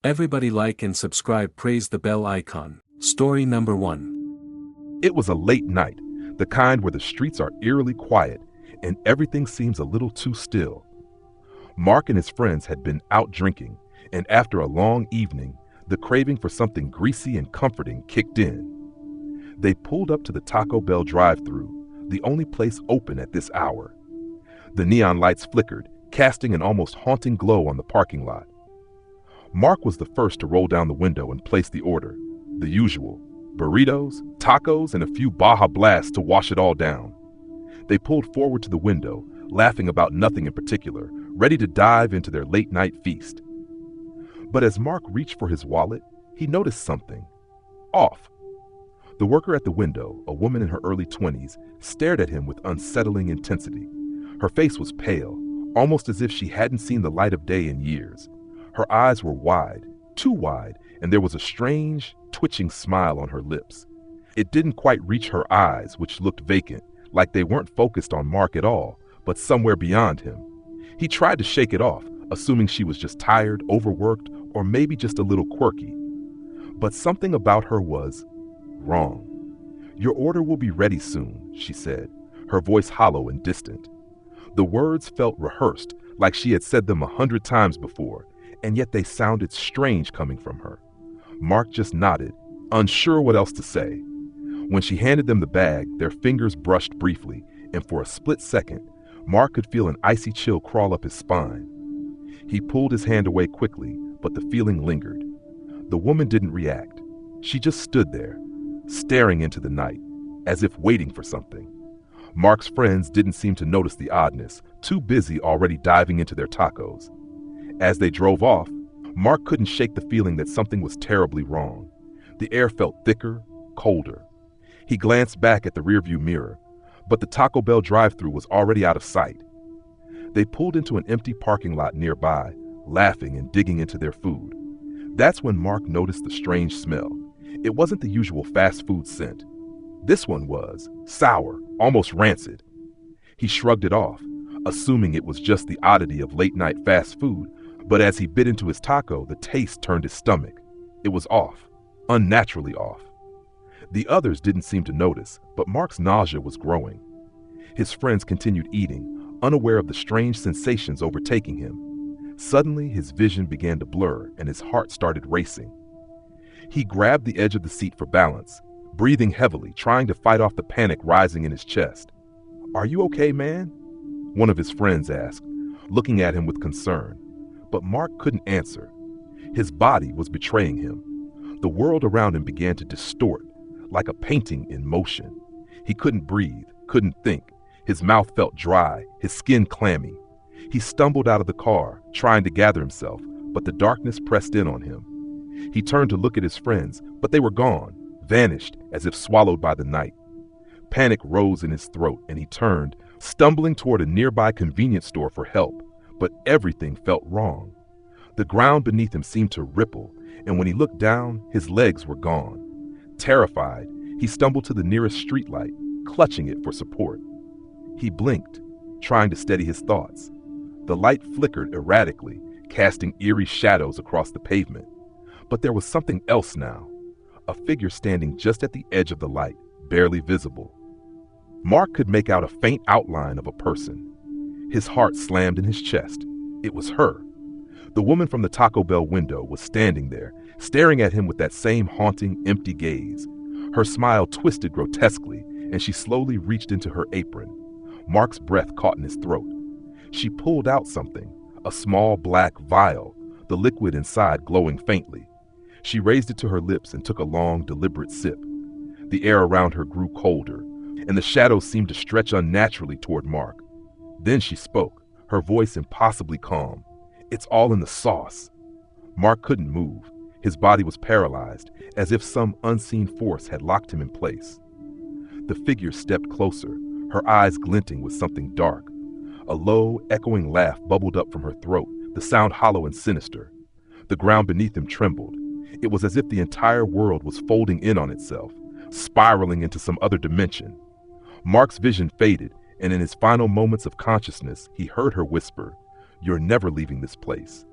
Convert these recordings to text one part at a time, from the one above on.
Everybody like and subscribe, praise the bell icon. Story number 1. It was a late night, the kind where the streets are eerily quiet and everything seems a little too still. Mark and his friends had been out drinking, and after a long evening, the craving for something greasy and comforting kicked in. They pulled up to the Taco Bell drive-thru, the only place open at this hour. The neon lights flickered, casting an almost haunting glow on the parking lot. Mark was the first to roll down the window and place the order, the usual: burritos, tacos, and a few Baja Blasts to wash it all down. They pulled forward to the window, laughing about nothing in particular, ready to dive into their late-night feast. But as Mark reached for his wallet, he noticed something off. The worker at the window, a woman in her early 20s, stared at him with unsettling intensity. Her face was pale, almost as if she hadn't seen the light of day in years. Her eyes were wide, too wide, and there was a strange, twitching smile on her lips. It didn't quite reach her eyes, which looked vacant, like they weren't focused on Mark at all, but somewhere beyond him. He tried to shake it off, assuming she was just tired, overworked, or maybe just a little quirky. But something about her was wrong. "Your order will be ready soon," she said, her voice hollow and distant. The words felt rehearsed, like she had said them 100 times before, and yet they sounded strange coming from her. Mark just nodded, unsure what else to say. When she handed them the bag, their fingers brushed briefly, and for a split second, Mark could feel an icy chill crawl up his spine. He pulled his hand away quickly, but the feeling lingered. The woman didn't react. She just stood there, staring into the night, as if waiting for something. Mark's friends didn't seem to notice the oddness, too busy already diving into their tacos. As they drove off, Mark couldn't shake the feeling that something was terribly wrong. The air felt thicker, colder. He glanced back at the rearview mirror, but the Taco Bell drive-thru was already out of sight. They pulled into an empty parking lot nearby, laughing and digging into their food. That's when Mark noticed the strange smell. It wasn't the usual fast food scent. This one was sour, almost rancid. He shrugged it off, assuming it was just the oddity of late-night fast food, but as he bit into his taco, the taste turned his stomach. It was off, unnaturally off. The others didn't seem to notice, but Mark's nausea was growing. His friends continued eating, unaware of the strange sensations overtaking him. Suddenly, his vision began to blur and his heart started racing. He grabbed the edge of the seat for balance, breathing heavily, trying to fight off the panic rising in his chest. "Are you okay, man?" one of his friends asked, looking at him with concern. But Mark couldn't answer. His body was betraying him. The world around him began to distort, like a painting in motion. He couldn't breathe, couldn't think. His mouth felt dry, his skin clammy. He stumbled out of the car, trying to gather himself, but the darkness pressed in on him. He turned to look at his friends, but they were gone, vanished as if swallowed by the night. Panic rose in his throat, and he turned, stumbling toward a nearby convenience store for help, but everything felt wrong. The ground beneath him seemed to ripple, and when he looked down, his legs were gone. Terrified, he stumbled to the nearest streetlight, clutching it for support. He blinked, trying to steady his thoughts. The light flickered erratically, casting eerie shadows across the pavement. But there was something else now, a figure standing just at the edge of the light, barely visible. Mark could make out a faint outline of a person. His heart slammed in his chest. It was her. The woman from the Taco Bell window was standing there, staring at him with that same haunting, empty gaze. Her smile twisted grotesquely, and she slowly reached into her apron. Mark's breath caught in his throat. She pulled out something, a small black vial, the liquid inside glowing faintly. She raised it to her lips and took a long, deliberate sip. The air around her grew colder, and the shadows seemed to stretch unnaturally toward Mark. Then she spoke, her voice impossibly calm. "It's all in the sauce." Mark couldn't move. His body was paralyzed, as if some unseen force had locked him in place. The figure stepped closer, her eyes glinting with something dark. A low, echoing laugh bubbled up from her throat, the sound hollow and sinister. The ground beneath him trembled. It was as if the entire world was folding in on itself, spiraling into some other dimension. Mark's vision faded, and in his final moments of consciousness, he heard her whisper, "You're never leaving this place."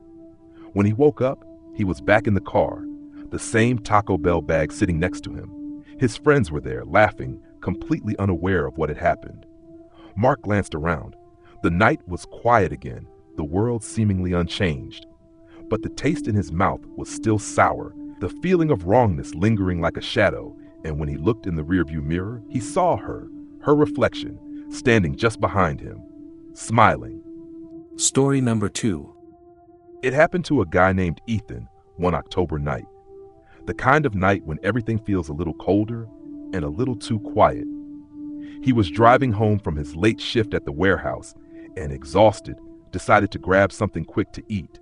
When he woke up, He was back in the car, the same Taco Bell bag sitting next to him. His friends were there, laughing, completely unaware of what had happened. Mark glanced around. The night was quiet again, the world seemingly unchanged. But the taste in his mouth was still sour, the feeling of wrongness lingering like a shadow, and when he looked in the rearview mirror, he saw her reflection, standing just behind him, smiling. Story number 2. It happened to a guy named Ethan one October night. The kind of night when everything feels a little colder and a little too quiet. He was driving home from his late shift at the warehouse and, exhausted, decided to grab something quick to eat.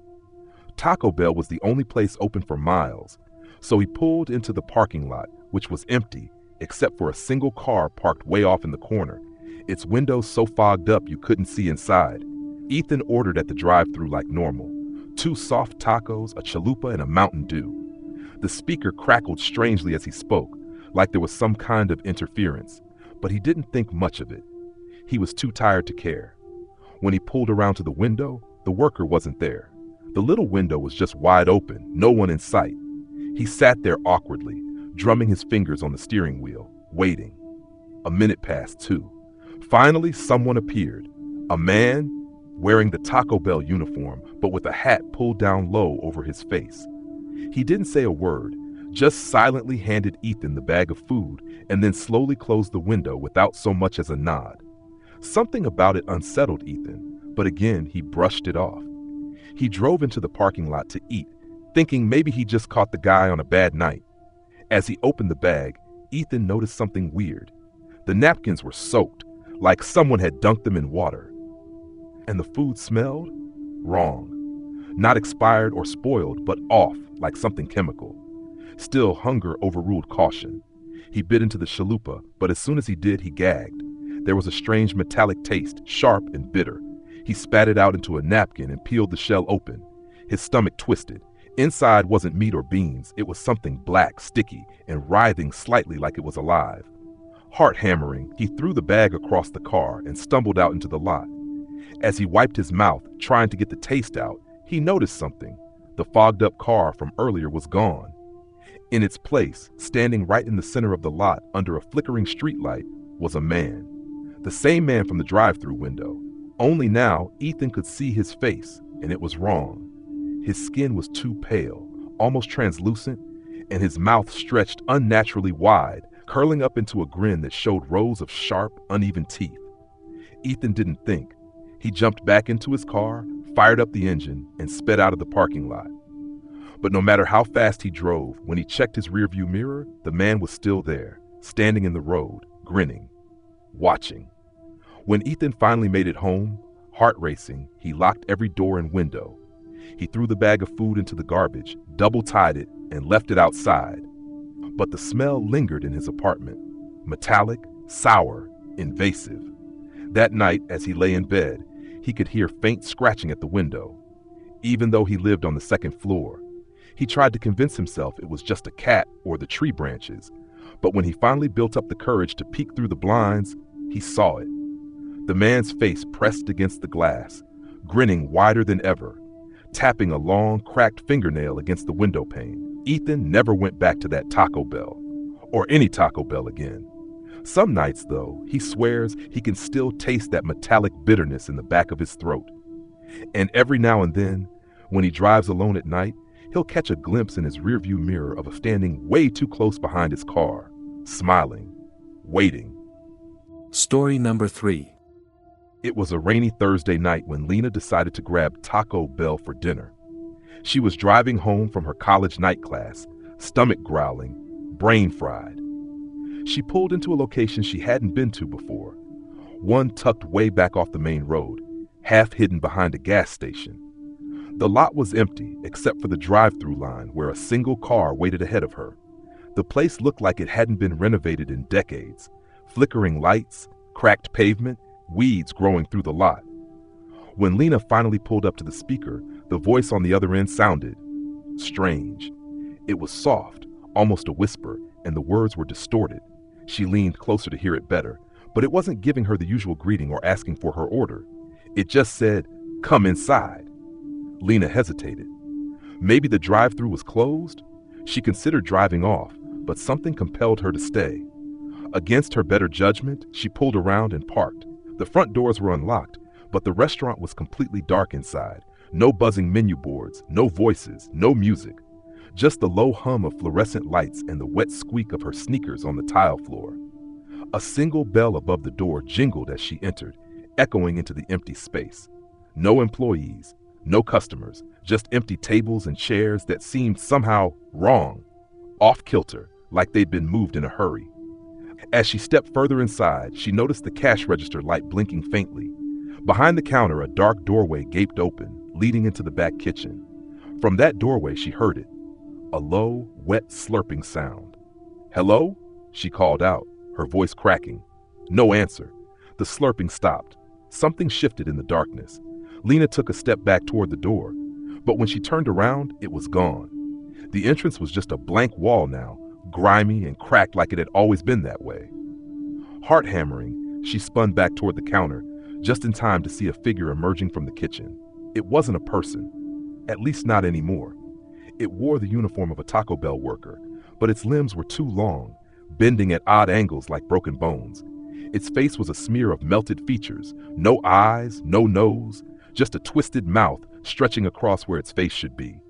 Taco Bell was the only place open for miles, so he pulled into the parking lot, which was empty except for a single car parked way off in the corner, its windows so fogged up you couldn't see inside. Ethan ordered at the drive-thru like normal, 2 soft tacos, a chalupa, and a Mountain Dew. The speaker crackled strangely as he spoke, like there was some kind of interference, but he didn't think much of it. He was too tired to care. When he pulled around to the window, the worker wasn't there. The little window was just wide open, no one in sight. He sat there awkwardly, drumming his fingers on the steering wheel, waiting. A minute passed, too. Finally, someone appeared. A man wearing the Taco Bell uniform, but with a hat pulled down low over his face. He didn't say a word, just silently handed Ethan the bag of food and then slowly closed the window without so much as a nod. Something about it unsettled Ethan, but again he brushed it off. He drove into the parking lot to eat, thinking maybe he just caught the guy on a bad night. As he opened the bag, Ethan noticed something weird. The napkins were soaked, like someone had dunked them in water. And the food smelled wrong. Not expired or spoiled, but off, like something chemical. Still, hunger overruled caution. He bit into the chalupa, but as soon as he did, he gagged. There was a strange metallic taste, sharp and bitter. He spat it out into a napkin and peeled the shell open. His stomach twisted. Inside wasn't meat or beans, it was something black, sticky, and writhing slightly like it was alive. Heart hammering, he threw the bag across the car and stumbled out into the lot. As he wiped his mouth, trying to get the taste out, he noticed something. The fogged-up car from earlier was gone. In its place, standing right in the center of the lot under a flickering streetlight, was a man. The same man from the drive-thru window. Only now, Ethan could see his face, and it was wrong. His skin was too pale, almost translucent, and his mouth stretched unnaturally wide, curling up into a grin that showed rows of sharp, uneven teeth. Ethan didn't think. He jumped back into his car, fired up the engine, and sped out of the parking lot. But no matter how fast he drove, when he checked his rearview mirror, the man was still there, standing in the road, grinning, watching. When Ethan finally made it home, heart racing, he locked every door and window. He threw the bag of food into the garbage, double-tied it, and left it outside. But the smell lingered in his apartment, metallic, sour, invasive. That night, as he lay in bed, he could hear faint scratching at the window. Even though he lived on the second floor, he tried to convince himself it was just a cat or the tree branches. But when he finally built up the courage to peek through the blinds, he saw it. The man's face pressed against the glass, grinning wider than ever, tapping a long, cracked fingernail against the window pane. Ethan never went back to that Taco Bell, or any Taco Bell again. Some nights, though, he swears he can still taste that metallic bitterness in the back of his throat. And every now and then, when he drives alone at night, he'll catch a glimpse in his rearview mirror of a standing way too close behind his car, smiling, waiting. Story number 3. It was a rainy Thursday night when Lena decided to grab Taco Bell for dinner. She was driving home from her college night class, stomach growling, brain fried. She pulled into a location she hadn't been to before, one tucked way back off the main road, half hidden behind a gas station. The lot was empty except for the drive-thru line where a single car waited ahead of her. The place looked like it hadn't been renovated in decades. Flickering lights, cracked pavement, weeds growing through the lot. When Lena finally pulled up to the speaker, the voice on the other end sounded strange. It was soft, almost a whisper, and the words were distorted. She leaned closer to hear it better, but it wasn't giving her the usual greeting or asking for her order. It just said, "Come inside." Lena hesitated. Maybe the drive-thru was closed? She considered driving off, but something compelled her to stay. Against her better judgment, she pulled around and parked. The front doors were unlocked, but the restaurant was completely dark inside. No buzzing menu boards, no voices, no music. Just the low hum of fluorescent lights and the wet squeak of her sneakers on the tile floor. A single bell above the door jingled as she entered, echoing into the empty space. No employees, no customers, just empty tables and chairs that seemed somehow wrong, off-kilter, like they'd been moved in a hurry. As she stepped further inside, she noticed the cash register light blinking faintly. Behind the counter, a dark doorway gaped open, leading into the back kitchen. From that doorway, she heard it, a low, wet slurping sound. "Hello?" she called out, her voice cracking. No answer. The slurping stopped. Something shifted in the darkness. Lena took a step back toward the door, but when she turned around, it was gone. The entrance was just a blank wall now, grimy and cracked like it had always been that way. Heart hammering, she spun back toward the counter, just in time to see a figure emerging from the kitchen. It wasn't a person, at least not anymore. It wore the uniform of a Taco Bell worker, but its limbs were too long, bending at odd angles like broken bones. Its face was a smear of melted features, no eyes, no nose, just a twisted mouth stretching across where its face should be.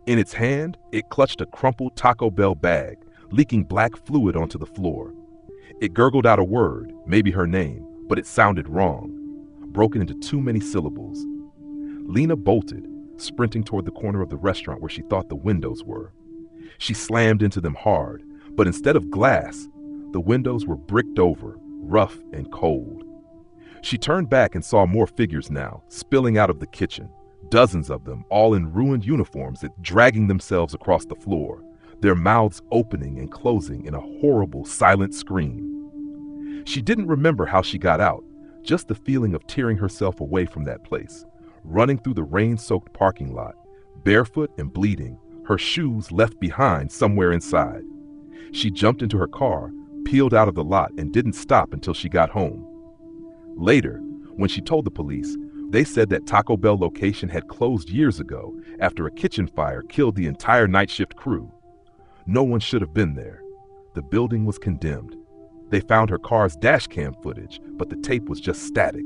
In its hand, it clutched a crumpled Taco Bell bag, leaking black fluid onto the floor. It gurgled out a word, maybe her name, but it sounded wrong, broken into too many syllables. Lena bolted, sprinting toward the corner of the restaurant where she thought the windows were. She slammed into them hard, but instead of glass, the windows were bricked over, rough and cold. She turned back and saw more figures now, spilling out of the kitchen, dozens of them, all in ruined uniforms, dragging themselves across the floor, their mouths opening and closing in a horrible, silent scream. She didn't remember how she got out, just the feeling of tearing herself away from that place, running through the rain-soaked parking lot, barefoot and bleeding, her shoes left behind somewhere inside. She jumped into her car, peeled out of the lot, and didn't stop until she got home. Later, when she told the police, they said that Taco Bell location had closed years ago after a kitchen fire killed the entire night shift crew. No one should have been there. The building was condemned. They found her car's dash cam footage, but the tape was just static,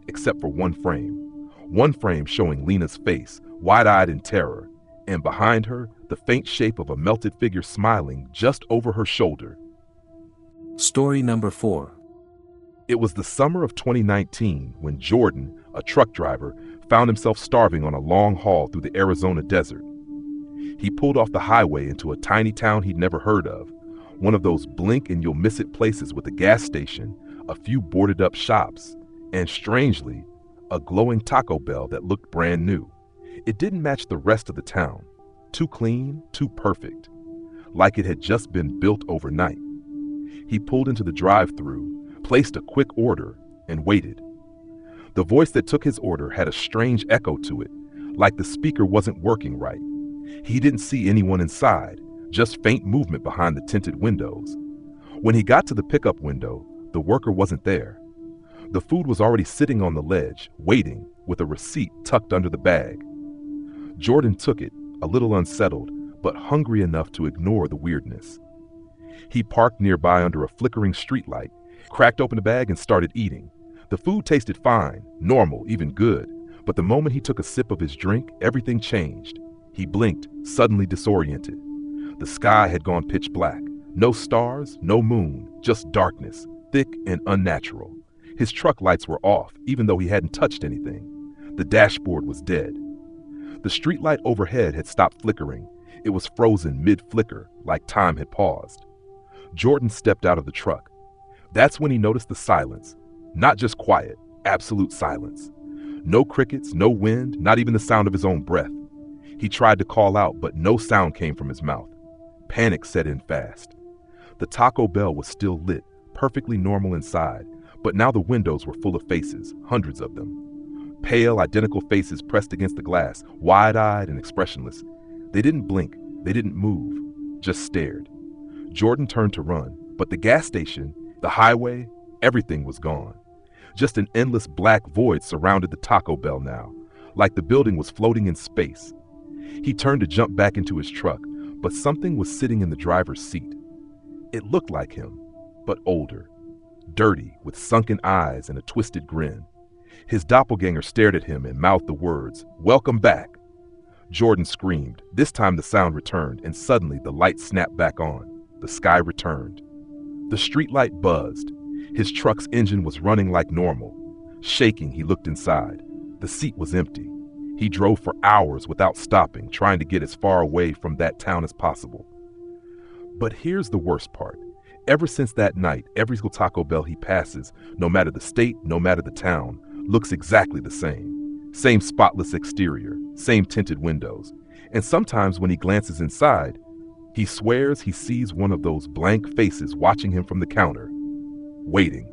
except for one frame showing Lena's face, wide-eyed in terror, and behind her, the faint shape of a melted figure smiling just over her shoulder. Story number 4. It was the summer of 2019 when Jordan, a truck driver, found himself starving on a long haul through the Arizona desert. He pulled off the highway into a tiny town he'd never heard of, one of those blink-and-you'll-miss-it places with a gas station, a few boarded-up shops, and strangely, a glowing Taco Bell that looked brand new. It didn't match the rest of the town. Too clean, too perfect. Like it had just been built overnight. He pulled into the drive-thru, placed a quick order, and waited. The voice that took his order had a strange echo to it, like the speaker wasn't working right. He didn't see anyone inside, just faint movement behind the tinted windows. When he got to the pickup window, the worker wasn't there. The food was already sitting on the ledge, waiting, with a receipt tucked under the bag. Jordan took it, a little unsettled, but hungry enough to ignore the weirdness. He parked nearby under a flickering streetlight, cracked open the bag and started eating. The food tasted fine, normal, even good, but the moment he took a sip of his drink, everything changed. He blinked, suddenly disoriented. The sky had gone pitch black. No stars, no moon, just darkness, thick and unnatural. His truck lights were off, even though he hadn't touched anything. The dashboard was dead. The streetlight overhead had stopped flickering. It was frozen mid-flicker, like time had paused. Jordan stepped out of the truck. That's when he noticed the silence. Not just quiet, absolute silence. No crickets, no wind, not even the sound of his own breath. He tried to call out, but no sound came from his mouth. Panic set in fast. The Taco Bell was still lit, perfectly normal inside, but now the windows were full of faces, hundreds of them. Pale, identical faces pressed against the glass, wide-eyed and expressionless. They didn't blink, they didn't move, just stared. Jordan turned to run, but the gas station, the highway, everything was gone. Just an endless black void surrounded the Taco Bell now, like the building was floating in space. He turned to jump back into his truck, but something was sitting in the driver's seat. It looked like him, but older, dirty, with sunken eyes and a twisted grin. His doppelganger stared at him and mouthed the words, "Welcome back." Jordan screamed. This time the sound returned, and suddenly the light snapped back on. The sky returned. The streetlight buzzed. His truck's engine was running like normal. Shaking, he looked inside. The seat was empty. He drove for hours without stopping, trying to get as far away from that town as possible. But here's the worst part. Ever since that night, every Taco Bell he passes, no matter the state, no matter the town, looks exactly the same. Same spotless exterior, same tinted windows. And sometimes when he glances inside, he swears he sees one of those blank faces watching him from the counter, waiting.